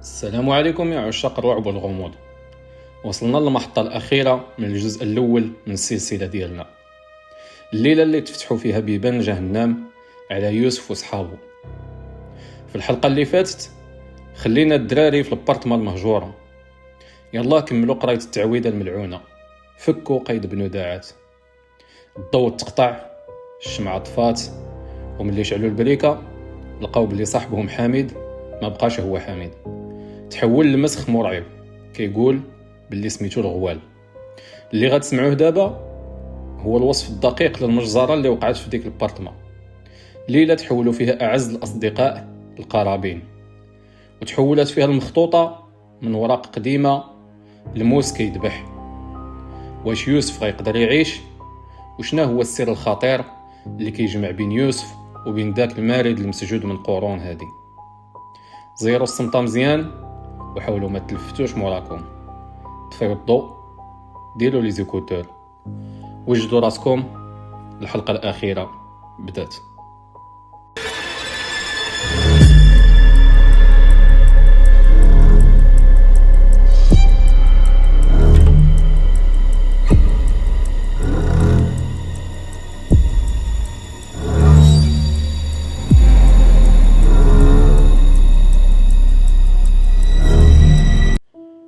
السلام عليكم يا عشاق الرعب والغموض. وصلنا للمحطة الأخيرة من الجزء الأول من السلسلة ديالنا، الليلة اللي تفتحوا فيها بيبان جهنم على يوسف وصحابه. في الحلقة اللي فاتت خلينا الدراري في البارتمان المهجورة. يلا كملوا قراية التعويذة الملعونة، فكوا قيد بنو داعات. الضوء تقطع، الشمعة طفات، وملي شعلوا البريكة لقاو بلي صاحبهم حامد ما بقاش هو حامد، تحول لمسخ مرعب كيقول باللي سميتو الغوال. اللي غتسمعوه دابا هو الوصف الدقيق للمجزرة اللي وقعت في ديك البارتما، ليلة تحولوا فيها أعز الأصدقاء القرابين، وتحولت فيها المخطوطة من ورق قديمة لموس كيدبح. واش يوسف غيقدر يعيش؟ وشنا هو السر الخطير اللي كيجمع بين يوسف وبين داك المارد المسجود من قرون هادي؟ زيروا الصمتة مزيان وحاولوا ما تلفتوش موراكم، طفيو الضوء، ديروا لي زيكوتور، وجدوا راسكم. الحلقة الأخيرة بدات.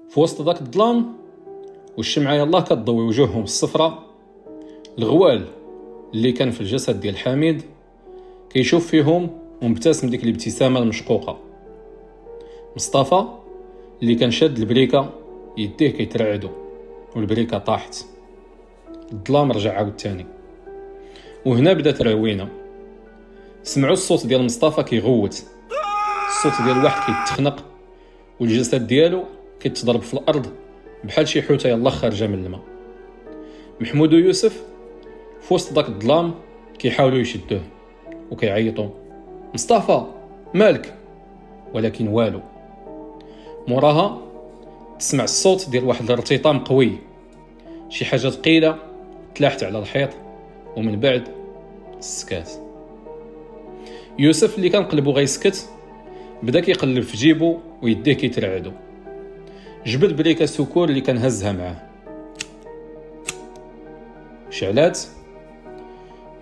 في وسط داك الظلام والشمعة يلاه كتضوي وجوههم الصفرة، الغوال اللي كان في الجسد ديال حامد كيشوف فيهم ومبتسم ديك الابتسامة المشقوقة. مصطفى اللي كان شاد البريكة يديه كيترعدو والبريكة طاحت. الظلام رجع عاود تاني، وهنا بدات الروينة. سمعوا الصوت ديال مصطفى كيغوت، الصوت ديال واحد كيتخنق والجسد ديالو كيتضرب في الارض بحال شي حوته يلا خارجه من الماء. محمود ويوسف في وسط داك الظلام كيحاولوا يشدوه وكيعيطوا مصطفى مالك، ولكن والو. موراها تسمع الصوت ديال واحد الارتطام قوي، شي حاجه ثقيله تلاحت على الحيط، ومن بعد السكات. يوسف اللي كان قلبو غيسكت بدا كيقلب في جيبو ويديه كيترعدو. جبد بريكة سكور اللي كان هزها معاه، شعلات.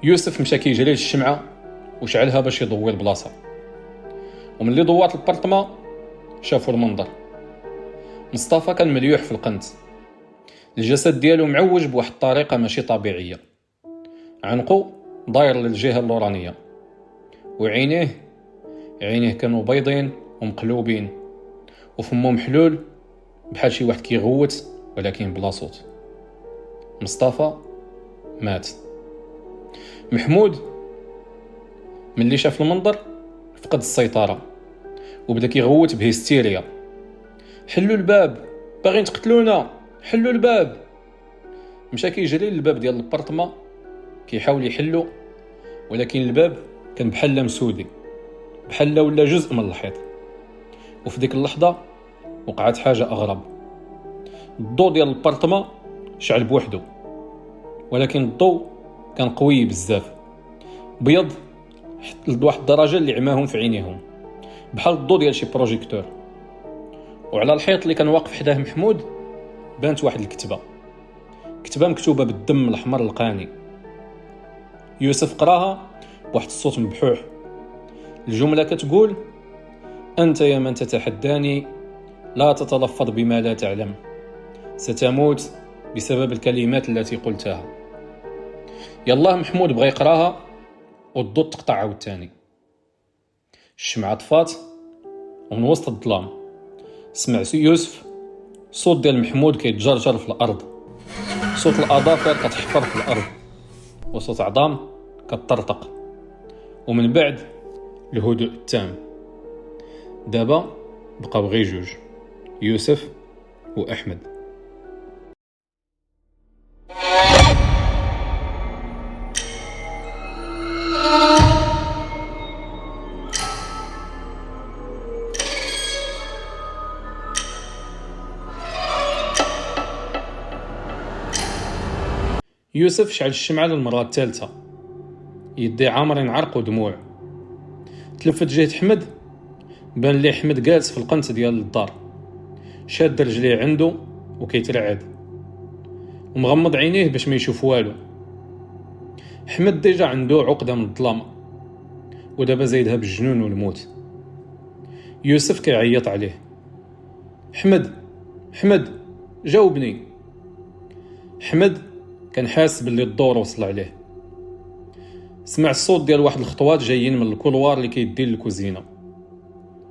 يوسف مشى كيجري للشمعة وشعلها باش يضوي البلاصة، وملي ضوات البرطمة شافوا المنظر. مصطفى كان مليوح في القنت، الجسد ديالو معوج بواحد الطريقة ماشي طبيعية، عنقو داير للجهة اللورانية، وعينيه كانوا بيضين ومقلوبين، وفمو محلول بحال شي واحد كيغوت ولكن بلا صوت. مصطفى مات. محمود ملي شاف المنظر فقد السيطرة وبدا كيغوت بهستيريا، حلوا الباب، باغيين تقتلونا، حلوا الباب. مشى كيجري للباب ديال البارطما كيحاول يحلو، ولكن الباب كان بحال مسودي، بحال ولا جزء من الحيط. وفي ديك اللحظة وقعت حاجة أغرب. الضوء ديال البارطما شعل بوحدو، ولكن الضوء كان قوي بزاف، بيض لواحد الدرجة اللي عماهم في عينيهم، بحال الضوء ديال شي بروجيكتور. وعلى الحيط اللي كان واقف حداه محمود بانت واحد الكتبة مكتوبة بالدم الأحمر القاني. يوسف قراها بواحد الصوت مبحوح. الجملة كتقول: أنت يا من تتحداني لا تتلفظ بما لا تعلم، ستموت بسبب الكلمات التي قلتها. يالله محمود بغى يقراها والضوء تقطع عاود تاني، الشمعة طفات، ومن وسط الظلام سمع يوسف صوت ديال محمود كيتجرجر في الأرض، صوت الأظافر كتحفر في الأرض، وصوت عظام كتطرطق، ومن بعد الهدوء التام. دابا بقاو غير جوج، يوسف وأحمد. يوسف شعل الشمعة للمرة الثالثة، يدي عامرين عرق ودموع. تلفت جهة أحمد بان لي حمد جالس في القنت ديال الدار، شاد رجليه عنده وكيترعد ومغمض عينيه باش ما يشوف والو. حمد ديجا عنده عقده من الظلام، ودابا زايدها بالجنون والموت. يوسف كيعيط عليه: حمد، حمد، جاوبني. حمد كان حاس باللي الدور وصل عليه. سمع الصوت ديال واحد الخطوات جايين من الكولوار اللي كيدي للكوزينه،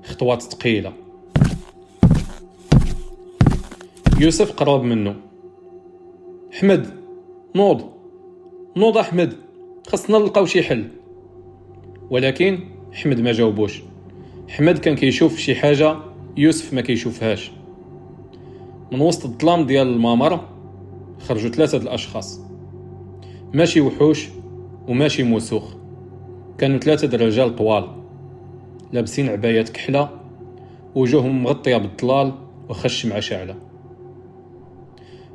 خطوات ثقيله. يوسف قرب منه: حمد، نوض، نوض احمد، خاصنا نلقاو شي حل. ولكن حمد ما جاوبوش. حمد كان كيشوف شي حاجه يوسف ما كيشوفهاش. من وسط الظلام ديال الممر خرجوا 3 الاشخاص، ماشي وحوش وماشي موسوخ، كانوا 3 رجال طوال لابسين عبايات كحله، وجوههم مغطيه بالظلال وخا الشمعه شاعله.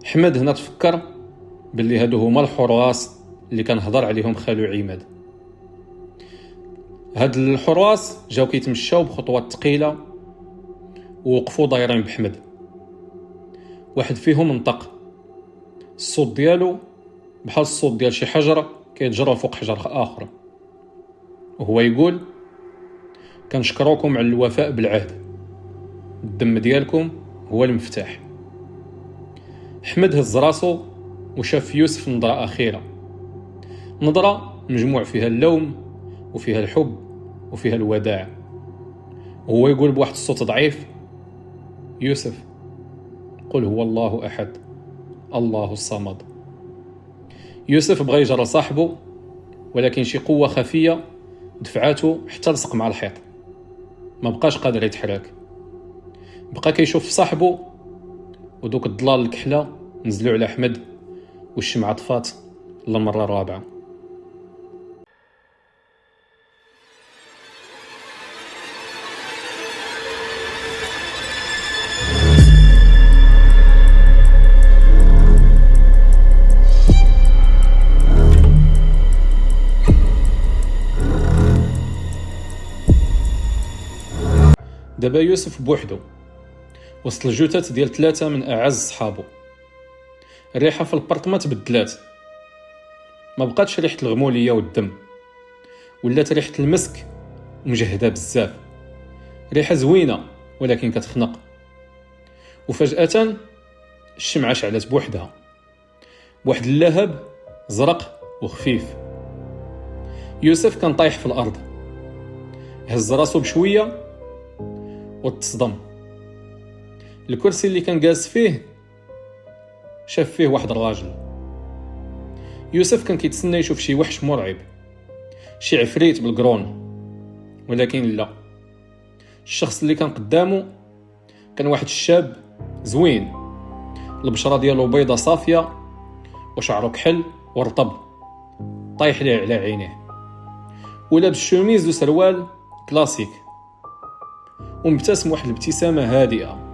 حمد هنا تفكر باللي هادو هما الحراس اللي كان هضر عليهم خالو عماد. هاد الحراس جاو كيتمشاو بخطوات ثقيله ووقفوا دايرين بحمد. واحد فيهم نطق، الصوت ديالو بحال الصوت ديال شي حجر كيتجرى فوق حجر اخر، وهو يقول: كنشكروكم على الوفاء بالعهد، الدم ديالكم هو المفتاح. حمد هز راسو وشاف يوسف نظرة أخيرة، نظرة مجموع فيها اللوم وفيها الحب وفيها الوداع، وهو يقول بواحد الصوت ضعيف: يوسف، قل هو الله أحد الله الصمد. يوسف بغى يجرى صاحبه، ولكن شي قوة خفية دفعاته حتى لصق مع الحيط، ما بقاش قادر يتحرك. بقى كيشوف صاحبه، ودوك الضلال الكحلة نزلوا على حمد، والشمعة طفات للمرة الرابعة. دابا يوسف بوحدو وسط الجثث ديال 3 من أعز صحابو. الريحة في البرطمة تبدلات، ما بقاتش ريحة الغمولية والدم، ولات ريحة المسك مجهدة بزاف، ريحة زوينة ولكن كتخنق. وفجأة الشمعة شعلت بوحدها، بواحد اللهب زرق وخفيف. يوسف كان طايح في الأرض، هز راسو بشوية وتصدم. الكرسي اللي كان جالس فيه شاف فيه واحد الراجل. يوسف كان كيتسنى يشوف شي وحش مرعب، شي عفريت بالقرون، ولكن لا، الشخص اللي كان قدامه كان واحد الشاب زوين، البشرة ديالو بيضة صافية وشعره كحل ورطب طايح ليه على عينيه، ولابس شوميز وسروال كلاسيك، ومبتسم واحد الابتسامة هادئة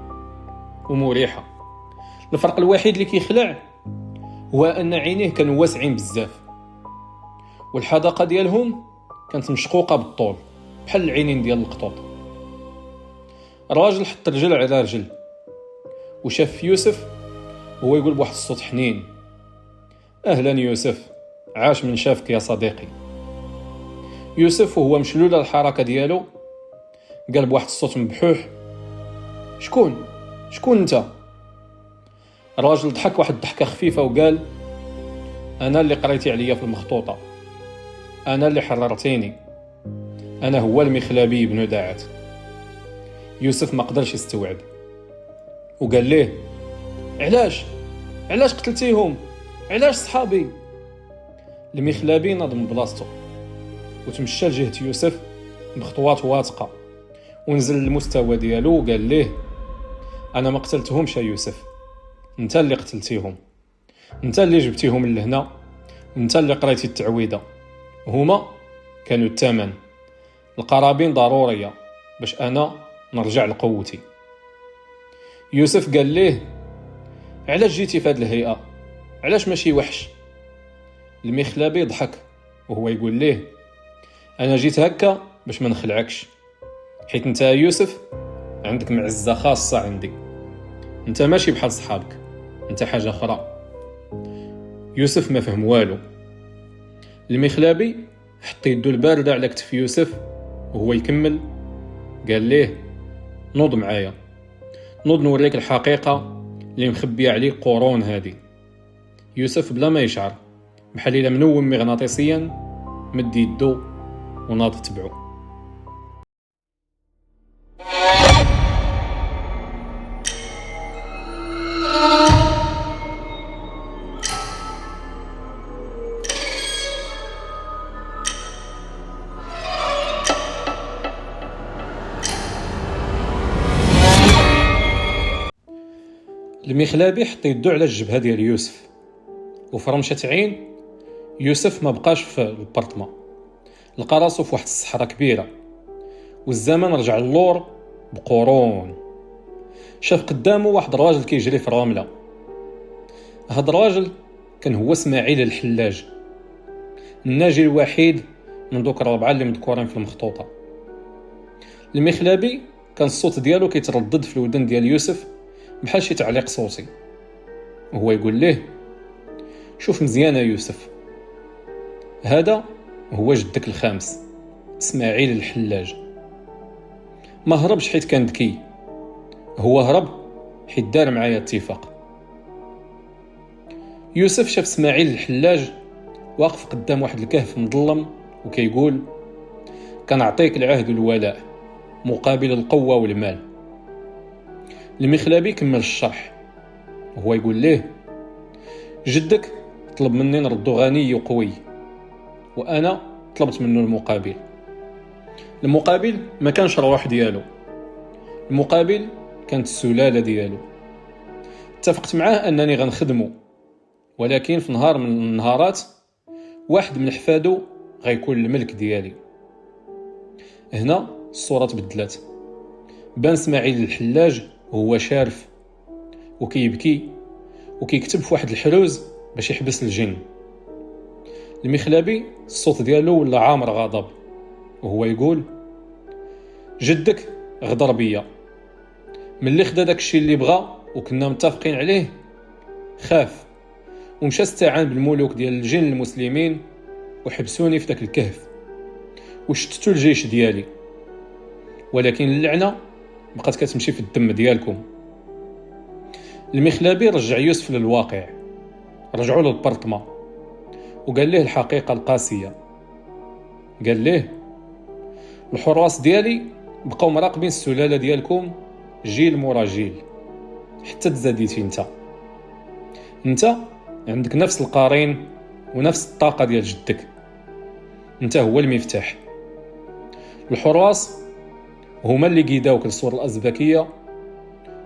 ومريحة. الفرق الوحيد اللي كيخلع هو أن عينيه كانوا واسعين بزاف، والحدقة ديالهم كانت مشقوقة بالطول بحال العينين ديال القطوط. الراجل حط رجل على رجل وشاف يوسف وهو يقول بواحد الصوت حنين: أهلا يوسف، عاش من شافك يا صديقي. يوسف وهو مشلول الحركة ديالو قال بواحد الصوت مبحوح: شكون انت؟ الراجل ضحك واحد الضحكة خفيفة وقال: أنا اللي قريتي عليا في المخطوطة، أنا اللي حررتيني، أنا هو المخلبي بن داعت. يوسف ما قدرش يستوعب وقال ليه: علاش قتلتيهم؟ علاش صحابي؟ المخلبي نظم بلاصتو وتمشى لجهة يوسف بخطوات واثقة، ونزل المستوى ديالو وقال ليه: أنا ما قتلتهمش يا يوسف، انت اللي قتلتيهم، انت اللي جبتيهم لهنا، انت اللي قريتي التعويدة، هما كانوا الثمن، القرابين ضرورية باش أنا نرجع لقوتي. يوسف قال ليه: علاش جيتي في هذه الهيئة؟ علاش ماشي وحش؟ المخلبي ضحك وهو يقول ليه: أنا جيت هكا باش ما نخلعكش، حيت انت يوسف عندك معزة خاصة عندي. انت ماشي بحال صحابك، انت حاجة اخرى. يوسف ما فهم والو. المخلابي حط يدو الباردة على كتف يوسف وهو يكمل. قال ليه نوض معايا، نوض نوريك الحقيقة اللي مخبية عليك قرون هادي. يوسف بلا ما يشعر بحال إلا منوم مغناطيسيا مد يدو وناض تبعو. المخلابي حط يدو على الجبهة ديال يوسف وفرمشة عين يوسف ما بقاش في البارطما، لقى راسو في واحد الصحراء كبيرة والزمن رجع اللور بقرون. شاف قدامه واحد الراجل كيجري في الرملة. هاد الراجل كان هو اسماعيل الحلاج، الناجي الوحيد من دوك الربعة اللي مذكورين في المخطوطة. المخلابي كان الصوت ديالو كيتردد في الودن ديال يوسف بحال شي تعليق صوتي، وهو يقول ليه شوف مزيان يا يوسف، هذا هو جدك الخامس اسماعيل الحلاج. ما هربش حيت كان ذكي، هو هرب حيت دار معايا اتفاق. يوسف شاف اسماعيل الحلاج واقف قدام واحد الكهف مظلم وكيقول كنعطيك العهد والولاء مقابل القوة والمال. المخلابي كمل الشرح وهو يقول ليه جدك طلب مني نردو غني وقوي، وأنا طلبت منه المقابل. المقابل ما كانش الروح ديالو، المقابل كانت السلالة ديالو. اتفقت معاه أنني غنخدمو، ولكن في نهار من النهارات واحد من حفادو غيكون الملك ديالي. هنا الصورة تبدلت، بان اسماعيل الحلاج وهو شارف وكيبكي وكيكتب في واحد الحروز باش يحبس الجن. المخلابي الصوت ديالو ولا عامر غضب وهو يقول جدك غدر بيا ملي خدا داكشي اللي بغا وكنا متفقين عليه، خاف ومشى استعان بالملوك ديال الجن المسلمين وحبسوني في داك الكهف وشتتوا الجيش ديالي، ولكن اللعنة بقات كتمشي في الدم ديالكم. المخلابي رجع يوسف للواقع، رجعوا للبرطمة وقال ليه الحقيقة القاسية. قال ليه الحراس ديالي بقاو مراقبين السلالة ديالكم جيل مورا جيل حتى تزاديتي انت عندك نفس القارين ونفس الطاقة ديال جدك، انت هو المفتاح. الحراس هما اللي قيداوك للصور الأزبكية،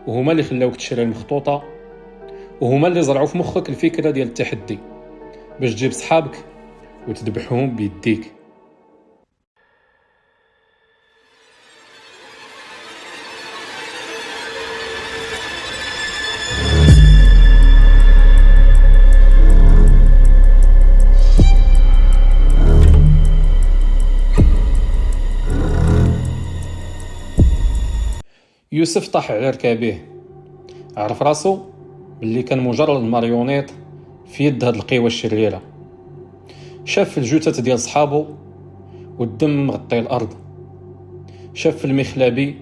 وهما اللي خلاوك تشري المخطوطة، وهما اللي زرعوا في مخك الفكرة ديال التحدي باش تجيب صحابك وتذبحهم بيديك. يوسف طاح على ركابيه، عرف راسو باللي كان مجرد ماريونيط في يد هاد القوى الشريرة. شاف الجثث ديال صحابو والدم مغطي الأرض، شاف المخلابي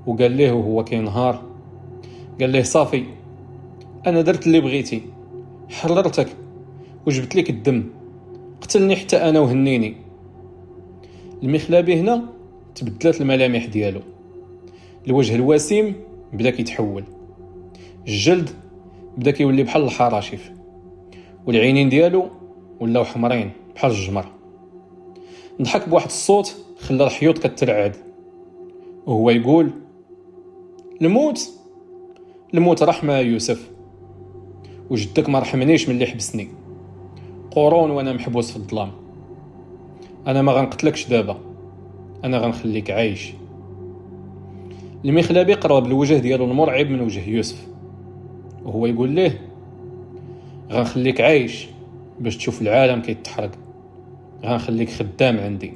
وقال ليه وهو كينهار، قال ليه صافي أنا درت اللي بغيتي، حررتك وجبت لك الدم، قتلني حتى أنا وهنيني. المخلابي هنا تبدلت الملامح ديالو، الوجه الوسيم بدا كيتحول، الجلد بدا كيولي بحال الحراشف، والعينين ديالو ولاو حمرين بحال الجمر. ضحك بواحد الصوت خلى الحيوط كترعد وهو يقول الموت رحمة يا يوسف، وجدك ما رحمنيش من اللي حبسني قرون وانا محبوس في الظلام. انا ما غنقتلكش دابا، انا غنخليك عايش. المخلابي قرب الوجه ديالو المرعب من وجه يوسف وهو يقول ليه غنخليك عايش باش تشوف العالم كيتحرق، غنخليك خدام عندي،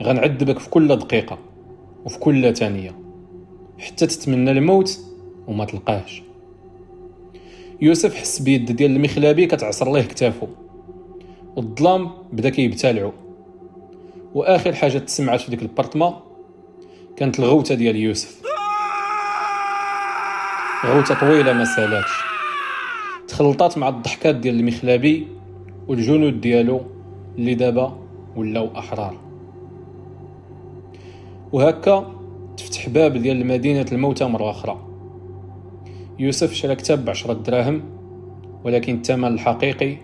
غنعذبك في كل دقيقة، وفي كل ثانية، حتى تتمنى الموت وما تلقاهش. يوسف حس بيد ديال المخلابي كتعصر ليه كتافو، والظلام بدا كيبتالعو. واخر حاجه تسمعت في ديك البارطما كانت الغوته ديال يوسف، غوته طويله ما سالاتش، تخلطات مع الضحكات ديال المخلابي والجنود ديالو اللي دابا ولاو احرار. وهكا تفتح باب ديال مدينه الموتى مره اخرى. يوسف شرا كتاب ب10 دراهم، ولكن الثمن الحقيقي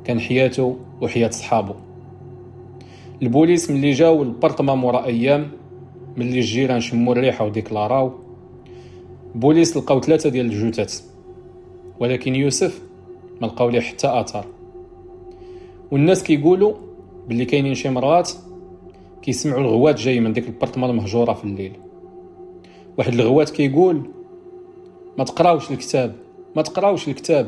كان حياته وحياة صحابه. البوليس ملي جاو البرطمة مورا ايام، ملي الجيران شموا الريحه وديكلاراو، بوليس لقاو 3 ديال الجثث، ولكن يوسف ما لقاو ليه حتى اثر. والناس كيقولوا باللي كاينين شي مرات كيسمعوا الغوات جاي من ديك البرطمة المهجوره في الليل. واحد الغوات كيقول ما تقراوش الكتاب، ما تقراوش الكتاب.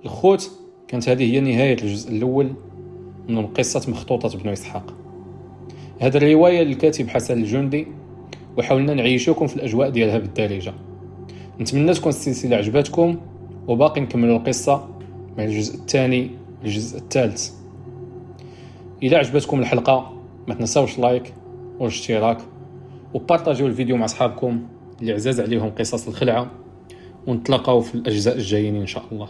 الخوت، كانت هذه هي نهاية الجزء الأول من قصة مخطوطة بن إسحاق. هذه الرواية للكاتب حسن الجندي، وحاولنا نعيشوكم في الأجواء ديالها بالدارجة. نتمنى تكون السلسلة عجبتكم، وباقي نكملوا القصة مع الجزء الثاني والجزء الثالث. إذا عجبتكم الحلقة ما تنساوش لايك والاشتراك، وبارطاجيو الفيديو مع أصحابكم اللي عزاز عليهم قصص الخلعة، ونتلاقاو في الأجزاء الجايين إن شاء الله.